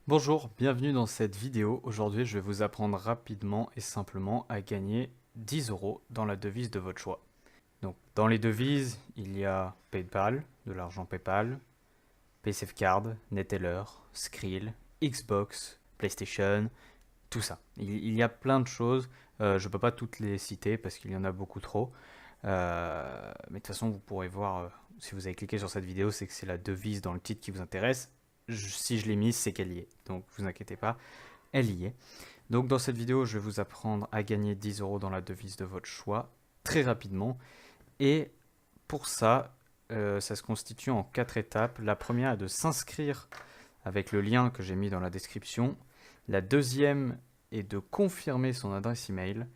Bonjour, bienvenue dans cette vidéo. Aujourd'hui, je vais vous apprendre rapidement et simplement à gagner 10 euros dans la devise de votre choix. Donc, dans les devises, il y a PayPal, de l'argent PayPal, PaySafeCard, Neteller, Skrill, Xbox, PlayStation, tout ça. Il y a plein de choses. Je ne peux pas toutes les citer parce qu'il y en a beaucoup trop. Mais de toute façon, vous pourrez voir, si vous avez cliqué sur cette vidéo, c'est que c'est la devise dans le titre qui vous intéresse. Si je l'ai mise, c'est qu'elle y est. Donc, vous inquiétez pas, elle y est. Donc, dans cette vidéo, je vais vous apprendre à gagner 10 euros dans la devise de votre choix très rapidement. Et pour ça, ça se constitue en 4 étapes. La première est de s'inscrire avec le lien que j'ai mis dans la description. La deuxième est de confirmer son adresse email.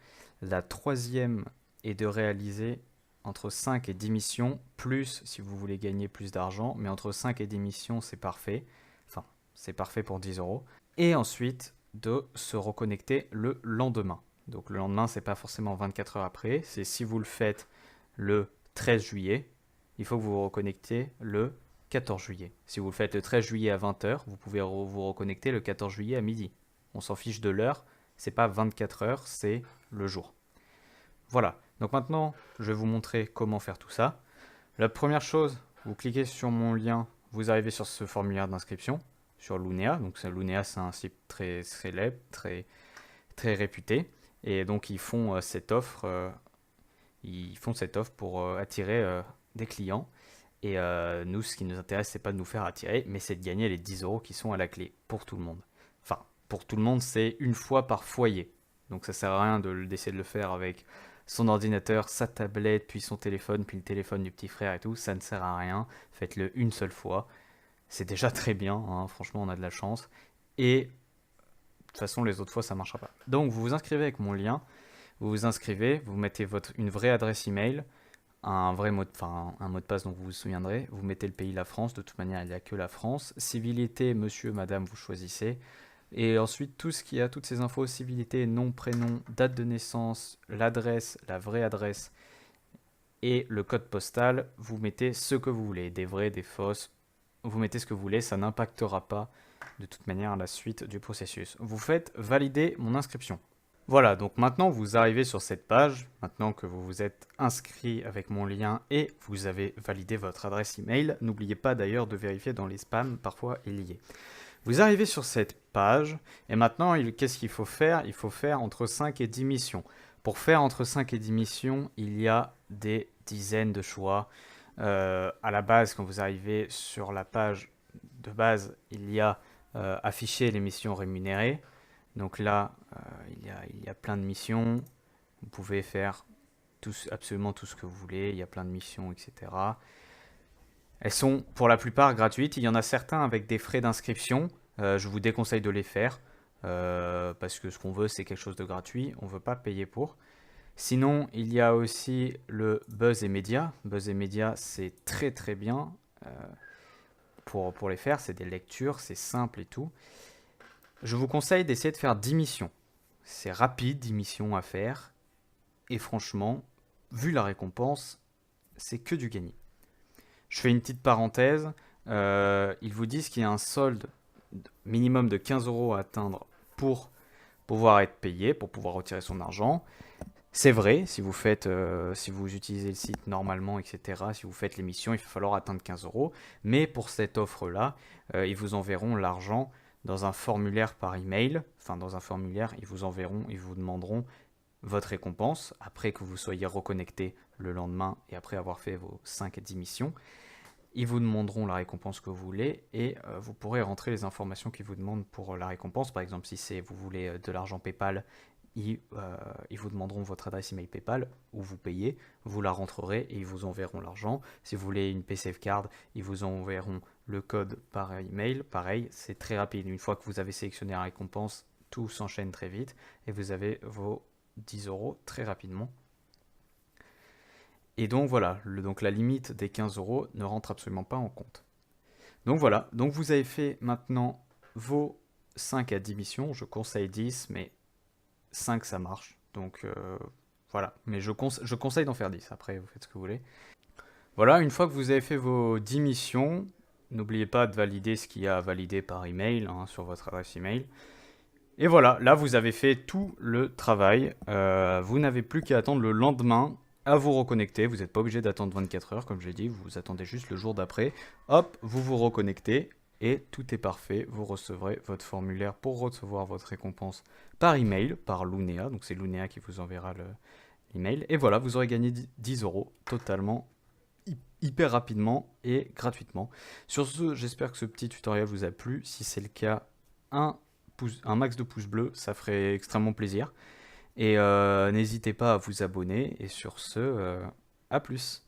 La troisième est de réaliser entre 5 et 10 missions, plus si vous voulez gagner plus d'argent, mais entre 5 et 10 missions, c'est parfait. Enfin, c'est parfait pour 10 euros. Et ensuite, de se reconnecter le lendemain. Donc le lendemain, c'est pas forcément 24 heures après, c'est si vous le faites le 13 juillet, il faut que vous vous reconnectiez le 14 juillet. Si vous le faites le 13 juillet à 20 heures, vous pouvez vous reconnecter le 14 juillet à midi. On s'en fiche de l'heure, c'est pas 24 heures, c'est le jour. Voilà, donc maintenant je vais vous montrer comment faire tout ça. La première chose, vous cliquez sur mon lien, vous arrivez sur ce formulaire d'inscription, sur Lunea. Donc Lunea, c'est un site très célèbre, très réputé. Et donc ils font cette offre pour attirer des clients. Et nous, ce qui nous intéresse, c'est pas de nous faire attirer, mais c'est de gagner les 10 euros qui sont à la clé pour tout le monde. Enfin, pour tout le monde, c'est une fois par foyer. Donc ça sert à rien d'essayer de le faire avec son ordinateur, sa tablette, puis son téléphone, puis le téléphone du petit frère et tout. Ça ne sert à rien. Faites-le une seule fois. C'est déjà très bien, hein. Franchement, on a de la chance. Et de toute façon, les autres fois, ça ne marchera pas. Donc, vous vous inscrivez avec mon lien. Vous vous inscrivez, vous mettez une vraie adresse email, un mot de passe dont vous vous souviendrez. Vous mettez le pays, la France. De toute manière, il n'y a que la France. Civilité, monsieur, madame, vous choisissez. Et ensuite, tout ce qui a toutes ces infos, civilité, nom, prénom, date de naissance, l'adresse, la vraie adresse et le code postal, vous mettez ce que vous voulez, des vrais, des fausses, vous mettez ce que vous voulez, ça n'impactera pas de toute manière la suite du processus. Vous faites valider mon inscription. Voilà, donc maintenant vous arrivez sur cette page, maintenant que vous vous êtes inscrit avec mon lien et vous avez validé votre adresse email. N'oubliez pas d'ailleurs de vérifier dans les spams, parfois il y est. Vous arrivez sur cette page et maintenant qu'est-ce qu'il faut faire? Il faut faire entre 5 et 10 missions. Pour faire entre 5 et 10 missions, il y a des dizaines de choix. À la base, quand vous arrivez sur la page de base, il y a affiché les missions rémunérées. Donc là, il y a plein de missions. Vous pouvez faire absolument tout ce que vous voulez. Il y a plein de missions, etc. Elles sont pour la plupart gratuites. Il y en a certains avec des frais d'inscription. Je vous déconseille de les faire parce que ce qu'on veut, c'est quelque chose de gratuit. On ne veut pas payer pour. Sinon, il y a aussi le Buzz et Média. Buzz et Média, c'est très très bien pour les faire. C'est des lectures, c'est simple et tout. Je vous conseille d'essayer de faire 10 missions. C'est rapide, 10 missions à faire. Et franchement, vu la récompense, c'est que du gagné. Je fais une petite parenthèse. Ils vous disent qu'il y a un solde minimum de 15 euros à atteindre pour pouvoir être payé, pour pouvoir retirer son argent. C'est vrai, si vous utilisez le site normalement, etc., si vous faites l'émission, il va falloir atteindre 15 euros. Mais pour cette offre-là, ils vous enverront l'argent dans un formulaire par email. Enfin, dans un formulaire, ils vous demanderont votre récompense après que vous soyez reconnecté le lendemain et après avoir fait vos 5 à 10 missions. Ils vous demanderont la récompense que vous voulez et vous pourrez rentrer les informations qu'ils vous demandent pour la récompense. Par exemple, si vous voulez de l'argent PayPal, ils vous demanderont votre adresse email PayPal où vous payez, vous la rentrerez et ils vous enverront l'argent. Si vous voulez une PaySafeCard, ils vous enverront le code par email. Pareil, c'est très rapide. Une fois que vous avez sélectionné la récompense, tout s'enchaîne très vite et vous avez vos 10 euros très rapidement. Et donc voilà, donc la limite des 15 euros ne rentre absolument pas en compte. Donc voilà, donc vous avez fait maintenant vos 5 à 10 missions. Je conseille 10, mais 5 ça marche. Donc voilà, mais je conseille d'en faire 10. Après, vous faites ce que vous voulez. Voilà, une fois que vous avez fait vos 10 missions, N'oubliez pas de valider ce qu'il y a à valider par email, hein, sur votre adresse email. Et voilà, là vous avez fait tout le travail. Vous n'avez plus qu'à attendre le lendemain à vous reconnecter. Vous n'êtes pas obligé d'attendre 24 heures, comme je l'ai dit, vous attendez juste le jour d'après. Hop, vous vous reconnectez et tout est parfait. Vous recevrez votre formulaire pour recevoir votre récompense par email, par Lunea. Donc c'est Lunea qui vous enverra l'email. Et voilà, vous aurez gagné 10 euros totalement hyper rapidement et gratuitement. Sur ce, j'espère que ce petit tutoriel vous a plu. Si c'est le cas, un max de pouces bleus, ça ferait extrêmement plaisir. Et n'hésitez pas à vous abonner. Et sur ce, à plus.